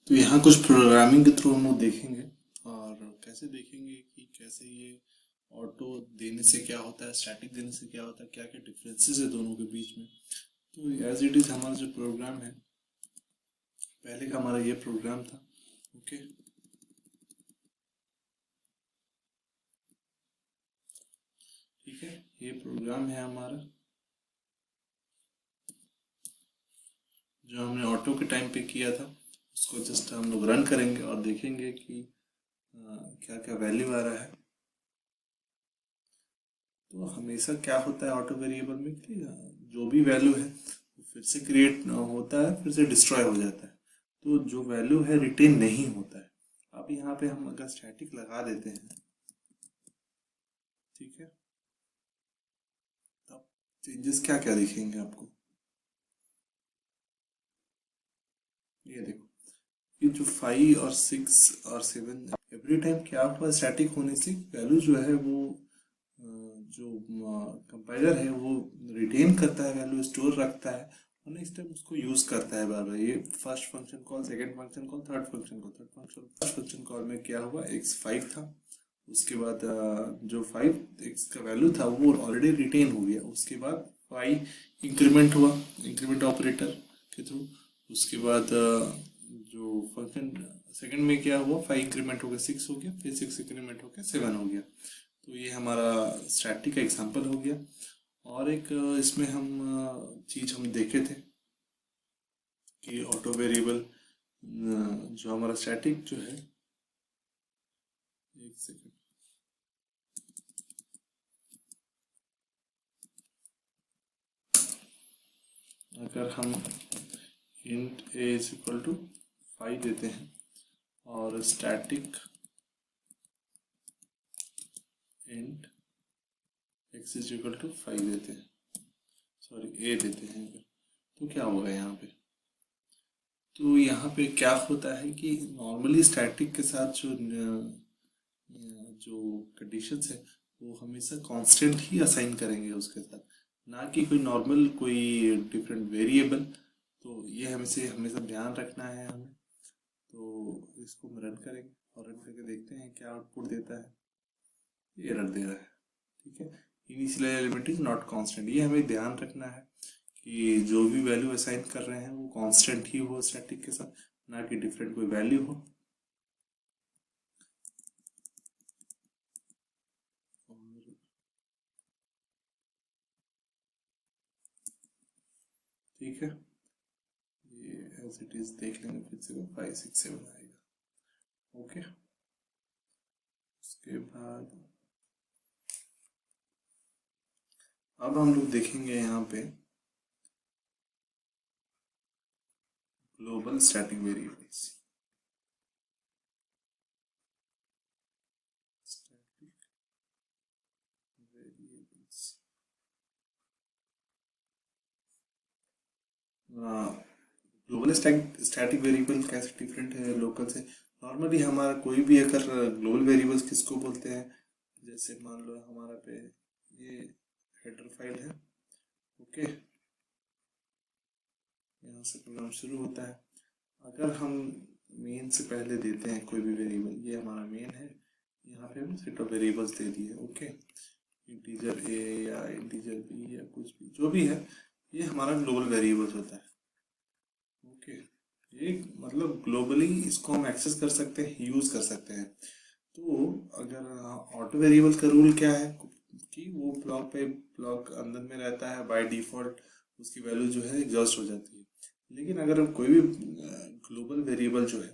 तो यहाँ कुछ प्रोग्रामिंग के थ्रू हम लोग देखेंगे और कैसे देखेंगे कि कैसे ये ऑटो देने से क्या होता है, स्टैटिक देने से क्या होता है, क्या क्या डिफरेंसेस है दोनों के बीच में। तो एज इट इज हमारा जो प्रोग्राम है, पहले का हमारा ये प्रोग्राम था। ओके, ठीक है, ये प्रोग्राम है हमारा जो हमने ऑटो के टाइम पे किया था। उसको जस्ट हम लोग रन करेंगे और देखेंगे कि क्या क्या वैल्यू आ रहा है। तो हमेशा क्या होता है ऑटो वेरिएबल में कि जो भी वैल्यू है वो फिर से क्रिएट होता है, फिर से डिस्ट्रॉय हो जाता है। तो जो वैल्यू है रिटेन नहीं होता है। अब यहाँ पे हम अगर स्टैटिक लगा देते हैं, ठीक है, तब चेंजेस क्या क्या दिखेंगे आपको। ये देखो, ये जो 5 और 6 और 7, एवरी टाइम क्या हुआ, स्टैटिक होने से वैल्यू जो है वो जो कंपाइलर है वो रिटेन करता है, वैल्यू स्टोर रखता है और नेक्स्ट टाइम उसको यूज करता है बार बार। ये first function call, second function call, third function call में क्या हुआ, x5 था। उसके बाद जो 5x का वैल्यू था वो ऑलरेडी रिटेन हो गया। उसके बाद 5 इंक्रीमेंट हुआ, इंक्रीमेंट ऑपरेटर के थ्रू। उसके बाद जो फंक्शन सेकंड में क्या हुआ, 5 इंक्रीमेंट हो गया 6 हो गया, फिर 6 इंक्रीमेंट हो गया 7 हो गया। तो ये हमारा स्टैटिक का एग्जांपल हो गया। और एक इसमें हम चीज हम देखे थे कि ऑटो वेरिएबल जो हमारा स्टैटिक जो है, एक सेकंड, अगर हम int a is equal to 5 देते हैं और static int x is equal to 5 देते हैं, सॉरी a देते हैं अगर, तो क्या होगा यहाँ पे। तो यहाँ पे क्या होता है कि नॉर्मली स्टैटिक के साथ जो कंडीशंस है वो हमेशा कांस्टेंट ही असाइन करेंगे उसके साथ, ना कि कोई नॉर्मल कोई डिफरेंट वेरिएबल। तो ये हमें हमेशा ध्यान रखना है हमें। तो इसको हम रन करेंगे और रन करके देखते हैं क्या आउटपुट देता है। ये एरर दे रहा है, ठीक है, initial element is not constant. ये हमें ध्यान रखना है कि जो भी वैल्यू असाइन कर रहे हैं वो कांस्टेंट ही हो स्टैटिक के साथ, ना कि डिफरेंट कोई वैल्यू हो। ठीक है, ये एज इट इज देख लेंगे, फिर से 5 6 7 आएगा। ओके, उसके बाद अब हम लोग देखेंगे यहाँ पे global static variables. Static variables, global static variable कैसे डिफरेंट है लोकल से। नॉर्मली हमारा कोई भी अगर ग्लोबल वेरिएबल्स किसको बोलते हैं, जैसे मान लो हमारा पे ये हेडर फाइल है। ओके, यहाँ से प्रोग्राम शुरू होता है। अगर हम मेन से पहले देते हैं कोई भी वेरिएबल, ये हमारा मेन है, यहाँ पे हम सेट ऑफ वेरिएबल्स दे दिए। ओके, इंटीजर ए या इंटीजर बी या कुछ भी जो भी है, ये हमारा ग्लोबल वेरिएबल्स होता है। ओके, ये मतलब ग्लोबली इसको हम एक्सेस कर सकते हैं, यूज कर सकते हैं। तो अगर ऑटो वेरिएबल का रूल क्या है कि वो ब्लॉक पे ब्लॉक अंदर में रहता है बाय डिफॉल्ट, उसकी वैल्यू जो है एग्जॉस्ट हो जाती है। लेकिन अगर हम कोई भी ग्लोबल वेरिएबल जो है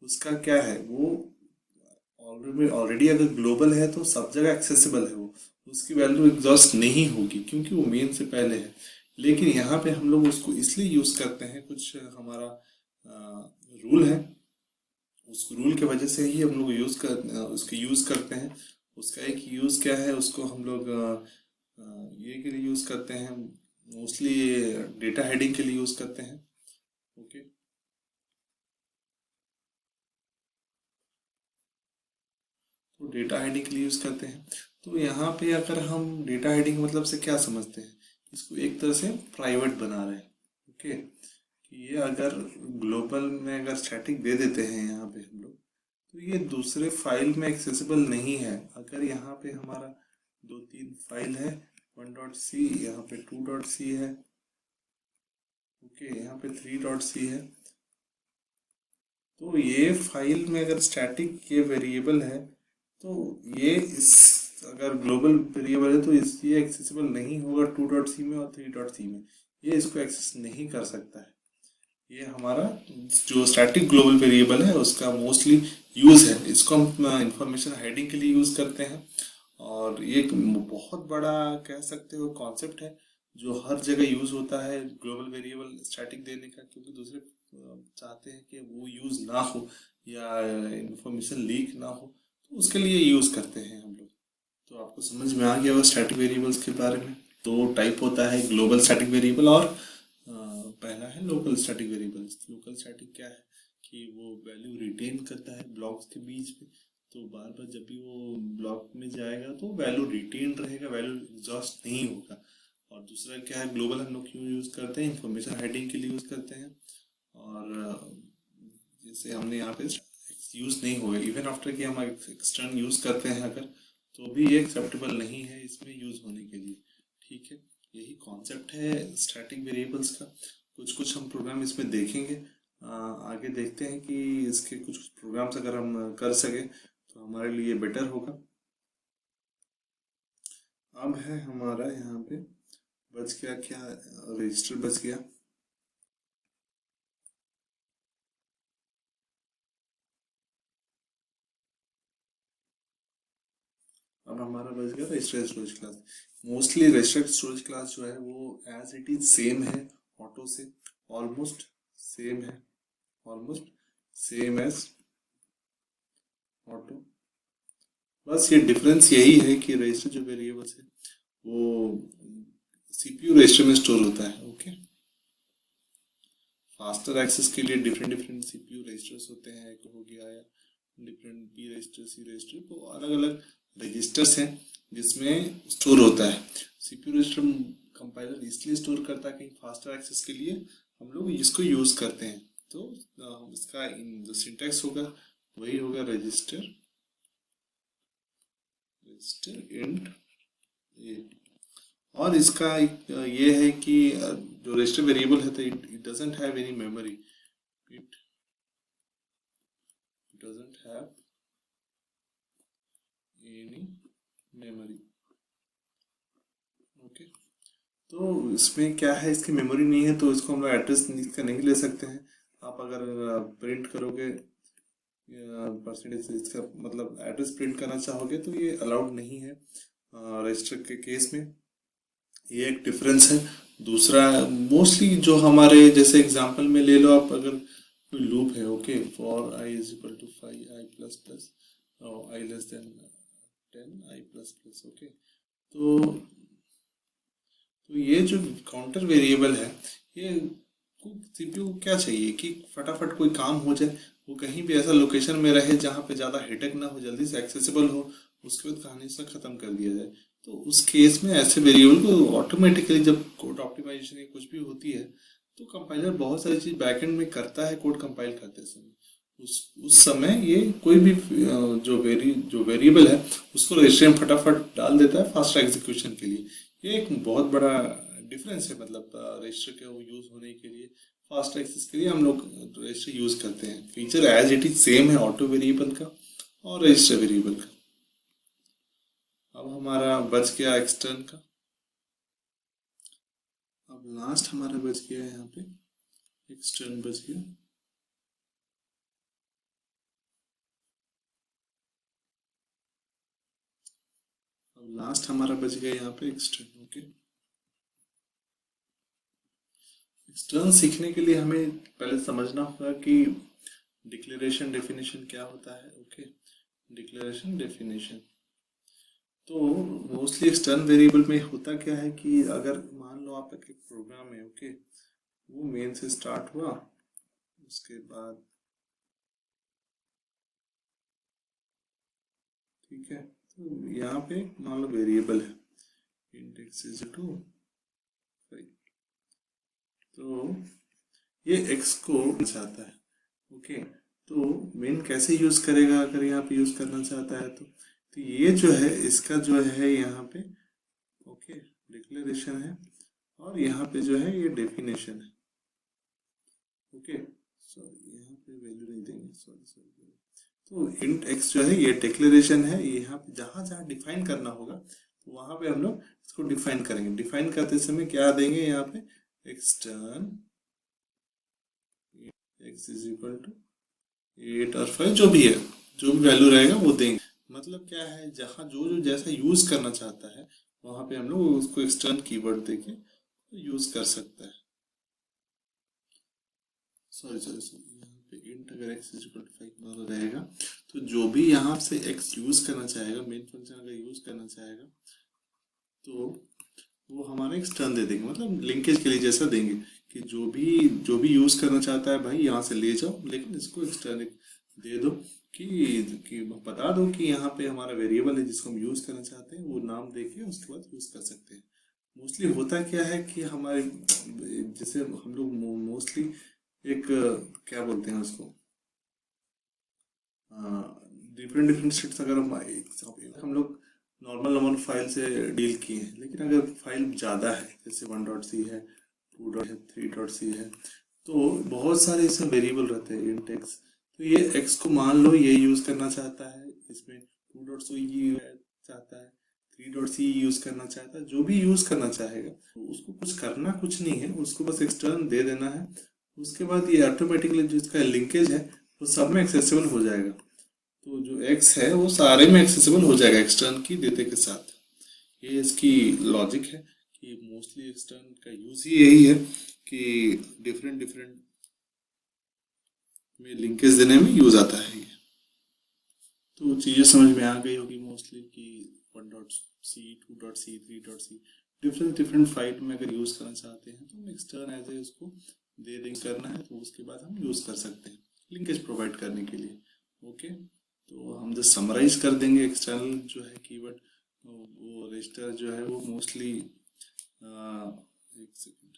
उसका क्या है, वो ऑलरेडी ऑलरेडी अगर ग्लोबल है तो सब जगह एक्सेसिबल है, वो उसकी वैल्यू एग्जॉस्ट नहीं होगी क्योंकि वो मेन से पहले है। लेकिन यहाँ पे हम लोग उसको इसलिए यूज करते हैं, कुछ हमारा रूल है, उस रूल की वजह से ही हम लोग उसको यूज करते हैं। उसका एक यूज क्या है, उसको हम लोग ये के लिए यूज करते हैं, मोस्टली डेटा हेडिंग के लिए यूज करते हैं। ओके, तो डेटा हेडिंग के लिए यूज करते हैं। तो यहाँ पे अगर हम डेटा हेडिंग मतलब से क्या समझते हैं, इसको एक तरह से प्राइवेट बना रहे हैं। ओके, कि ये अगर ग्लोबल में अगर स्टैटिक दे देते हैं यहाँ पे हम लोग, तो ये दूसरे फाइल में एक्सेसिबल नहीं है। अगर यहाँ पे हमारा 2-3 फाइल है, 1.c, यहाँ पे 2.c है, ओके, यहाँ पे 3.c है, तो ये फाइल में अगर स्टैटिक ये वेरिएबल है, तो ये इस अगर ग्लोबल वेरिएबल है तो इस ये एक्सेसिबल नहीं होगा 2.c में और 3.c में, ये इसको एक्सेस नहीं कर सकता है। ये हमारा जो स्टैटिक ग्लोबल वेरिएबल है उसका मोस्टली यूज है, इसको हम इंफॉर्मेशन हाइडिंग के लिए यूज करते हैं। और ये एक बहुत बड़ा कह सकते हो कॉन्सेप्ट है जो हर जगह यूज होता है ग्लोबल वेरिएबल स्टैटिक देने का, क्योंकि दूसरे चाहते हैं कि वो यूज ना हो या इंफॉर्मेशन लीक ना हो, तो उसके लिए यूज करते हैं हम लोग। तो आपको समझ में आ गया होगा स्टैटिक वेरिएबल्स के बारे में। दो टाइप होता है, ग्लोबल स्टैटिक वेरिएबल और पहला है local static variables. Local static क्या है कि वो वैल्यू रिटेन करता है ब्लॉक्स के बीच में, तो बार बार जब भी वो ब्लॉक में जाएगा तो वैल्यू रिटेन रहेगा, वैल्यू एग्जॉस्ट नहीं होगा। और दूसरा क्या है, ग्लोबल हम लोग क्यों यूज करते हैं, इंफॉर्मेशन हाइडिंग के लिए यूज करते हैं। और जैसे हमने यहाँ पे यूज नहीं हुए, इवन आफ्टर कि हम एक्सटर्न यूज करते हैं अगर, तो भी ये एक्सेप्टेबल नहीं है इसमें यूज होने के लिए। ठीक है, यही कॉन्सेप्ट है स्टैटिक वेरिएबल्स का। कुछ कुछ हम प्रोग्राम इसमें देखेंगे, आगे देखते हैं कि इसके कुछ प्रोग्राम्स अगर हम कर सके तो हमारे लिए बेटर होगा। अब है हमारा यहाँ पे बच गया क्या, रजिस्टर बच गया। अब हमारा बच गया register storage class. Mostly register storage class जो है वो एज इट इज सेम है ऑटो से, ऑलमोस्ट सेम है, ऑलमोस्ट सेम एज ऑटो। बस ये डिफरेंस यही है कि रजिस्टर जो वेरिएबल्स है वो सीपीयू रजिस्टर में स्टोर होता है। ओके, फास्टर एक्सेस के लिए डिफरेंट डिफरेंट सीपीयू रजिस्टर्स होते हैं, एक हो गया है different B register, C register, तो अलग अलग रजिस्टर्स हैं जिसमें स्टोर होता है। सीपीयू रजिस्टर कंपाइलर इसलिए स्टोर करता है कि फास्टर एक्सेस के लिए हम लोग इसको यूज करते हैं। तो इसका जो सिंटैक्स होगा वही होगा रजिस्टर, रजिस्टर इंट ए। और इसका ये है कि जो रजिस्टर वेरिएबल है तो it doesn't have any memory, it doesn't have any memory. Okay, तो इसमें क्या है, इसकी मेमोरी नहीं है तो इसको हम लोग एड्रेस इसका नहीं ले सकते हैं। आप अगर प्रिंट करोगे परसेंटेज, इसका मतलब एड्रेस प्रिंट करना चाहोगे तो ये अलाउड नहीं है रजिस्टर के केस में। ये एक डिफरेंस है। दूसरा, मोस्टली जो हमारे जैसे एग्जांपल में ले लो आप, अगर कोई लूप है, okay, for i is equal to 5 i plus plus, i less than 10 i plus plus, okay, तो ये जो काउंटर वेरिएबल है, ये सीपीयू को क्या चाहिए कि फटाफट कोई काम हो जाए, वो कहीं भी ऐसा लोकेशन में रहे जहाँ पे ज़्यादा हेडेक ना हो, जल्दी से एक्सेसिबल हो, उसके बाद कहानी से ख़त्म कर दिया जाए। तो उस केस में ऐसे वेरिएबल को ऑटोमेटिकली जब कोड ऑप्टिमाइजेशन या कुछ भी होती है तो कंपाइलर बहुत सारी चीज़ बैकएंड में करता है कोड कंपाइल करते समय। उस समय ये कोई भी जो वेरिएबल है उसको रजिस्टर में फटाफट डाल देता है फास्ट एग्जीक्यूशन के लिए। ये एक बहुत बड़ा डिफरेंस है, मतलब रजिस्टर के वो यूज होने के लिए, फास्ट एक्सेस के लिए हम लोग रजिस्टर यूज करते हैं। Feature as it is same है ऑटो वेरिएबल का और रजिस्टर वेरिएबल का। अब हमारा बच गया एक्सटर्न का। अब लास्ट हमारा बच गया है यहाँ पे एक्सटर्न बच गया। अब लास्ट हमारा बच गया यहाँ पे एक्सटर्न। ओके, एक्सटर्न सीखने के लिए हमें पहले समझना होगा कि डिक्लेरेशन डेफिनेशन क्या होता है। ओके, डिक्लेरेशन डेफिनेशन, तो मोस्टली एक्सटर्न वेरिएबल में होता क्या है कि अगर मान लो आप एक प्रोग्राम है, ओके, वो मेन से स्टार्ट हुआ, उसके बाद ठीक है, तो यहाँ पे मान लो वेरिएबल है इंडेक्स इज टू 5, तो ये x को चाहता है। ओके, तो मेन कैसे यूज करेगा अगर यहाँ पे यूज करना चाहता है तो ये जो है इसका जो है यहाँ पे ओके डिक्लेरेशन है और यहाँ पे जो है ये डेफिनेशन है। ओके, सॉरी यहाँ पे वैल्यू नहीं देंगे, सॉरी सॉरी। तो इंट x जो है ये डिक्लेरेशन है, यहाँ पे जहाँ जहाँ डिफाइन करना होगा तो वहां पे हम लोग इसको डिफाइन करेंगे। डिफाइन करते समय क्या देंगे यहाँ पे extern x is equal to 8 और 5 जो भी है, जो भी वैल्यू रहेगा वो देंगे। मतलब क्या है, जहाँ जो जो जैसा यूज करना चाहता है वहां पे हम लोग उसको एक्सटर्न कीवर्ड देके यूज कर सकता है। सॉरी सॉरी सॉरी, यहाँ पे इंट अगर x इज इक्वल टू 5 रहेगा तो जो भी यहाँ से x यूज करना चाहेगा, मेन फंक्शन अगर यूज करना चाहेगा तो वो हमारा एक्सटर्न दे देंगे। मतलब लिंकेज के लिए जैसा देंगे कि जो भी यूज करना चाहता है भाई यहाँ से ले जाओ, लेकिन इसको एक्सटर्न दे दो कि बता दो कि यहाँ पे हमारा वेरिएबल है जिसको हम यूज करना चाहते हैं, वो नाम देके उसके बाद यूज कर सकते हैं। मोस्टली होता क्या है कि हमारे जैसे हम लोग मोस्टली एक क्या बोलते हैं उसको, डिफरेंट डिफरेंट स्टेट्स अगर हम लोग नॉर्मल नॉर्मल फाइल से डील किए हैं, लेकिन अगर फाइल ज़्यादा है जैसे 1.c है, 2 है, 3.c है, तो बहुत सारे इसमें वेरिएबल रहते हैं इंट x। तो ये x को मान लो ये यूज करना चाहता है, इसमें 2.c चाहता है, 3.c यूज करना चाहता है, जो भी यूज करना चाहेगा तो उसको कुछ करना कुछ नहीं है, उसको बस एक्सटर्न दे देना है। उसके बाद ये ऑटोमेटिकली जो इसका लिंकेज है वो सब में एक्सेसिबल हो जाएगा। तो जो x है वो सारे में एक्सेसिबल हो जाएगा एक्सटर्न की देते के साथ। ये इसकी लॉजिक है कि मोस्टली एक्सटर्न का यूज ही यही है कि डिफरेंट डिफरेंट में लिंकेज देने में यूज आता है ये। तो चीज़ें समझ में आ गई होगी मोस्टली कि 1.c 2.c 3.c different different file में अगर यूज करना चाहते हैं तो हम एक्सटर्न एज ए उसको दे देंगे करना है, तो उसके बाद हम यूज कर सकते हैं लिंकेज प्रोवाइड करने के लिए। ओके, तो हम जस्ट समराइज कर देंगे एक्सटर्नल जो है कीवर्ड, वो रजिस्टर जो है वो मोस्टली एक सेकेंड,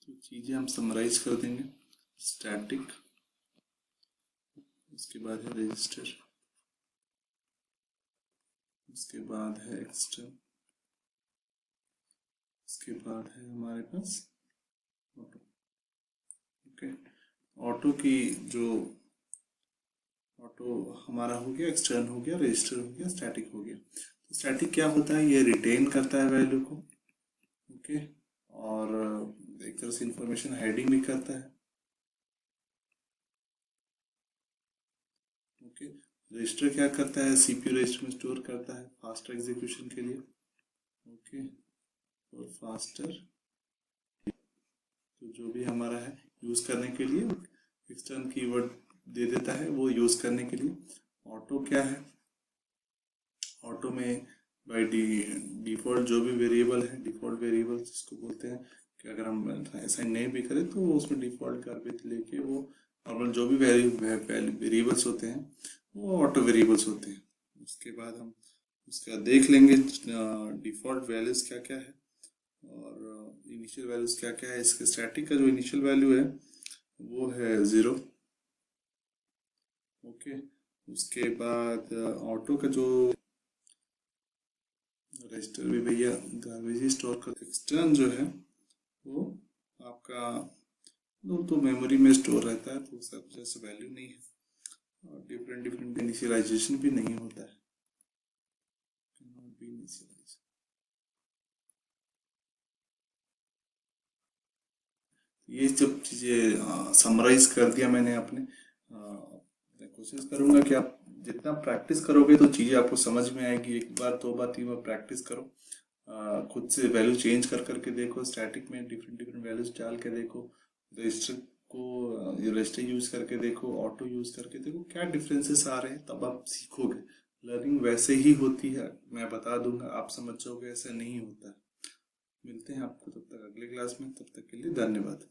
तो चीज़ें हम समराइज कर देंगे। स्टैटिक, उसके बाद है रजिस्टर, उसके बाद है एक्सटर्न, उसके बाद है हमारे पास ऑटो। ओके, ऑटो की जो ऑटो हमारा हो गया, एक्सटर्न हो गया, रजिस्टर हो गया, स्टैटिक हो गया। तो स्टैटिक क्या होता है, ये रिटेन करता है वैल्यू को। ओके, और एक तरह से इंफॉर्मेशन हाइडिंग भी करता है। ओके, रजिस्टर क्या करता है, सीपीयू रजिस्टर में स्टोर करता है फास्टर एग्जीक्यूशन के लिए। ओके, और फास्टर तो जो भी हमारा है यूज करने के लिए एक्सटर्न कीवर्ड दे देता है वो यूज करने के लिए। ऑटो क्या है, ऑटो में बाय डिफॉल्ट जो भी वेरिएबल है, डिफॉल्ट वेरिएबल जिसको बोलते हैं कि अगर हम असाइन नहीं भी करें तो उसमें डिफॉल्ट गार्बेज लेके वो नॉर्मल जो भी वेरिएबल्स होते हैं वो ऑटो वेरिएबल्स होते हैं। उसके बाद हम उसका देख लेंगे डिफॉल्ट वैल्यूज क्या क्या है और इनिशियल वैल्यूज क्या क्या है। इसके स्टैटिक का जो इनिशियल वैल्यू है वो है 0। ओके, उसके बाद ऑटो का जो रजिस्टर भी भैया गार्बेज ही स्टोर कर। एक्सटर्न जो है वो आपका तो मेमोरी में स्टोर रहता है, तो उसका कुछ ऐसा वैल्यू नहीं है और डिफरेंट डिफरेंट इनिशियलाइजेशन भी नहीं होता है। ये सब चीज़ें समराइज कर दिया मैंने अपने। कोशिश करूंगा कि आप जितना प्रैक्टिस करोगे तो चीज़ें आपको समझ में आएगी। एक बार 2 बार 3 बार प्रैक्टिस करो, खुद से वैल्यू चेंज कर करके देखो, स्टैटिक में डिफरेंट डिफरेंट वैल्यूज डाल के देखो, रजिस्टर को रजिस्टर यूज करके देखो, ऑटो यूज करके देखो क्या डिफरेंसेस आ रहे हैं, तब आप सीखोगे। लर्निंग वैसे ही होती है, मैं बता दूंगा आप समझ जाओगे, ऐसा नहीं होता। मिलते हैं आपको तब तक अगले क्लास में, तब तक के लिए धन्यवाद।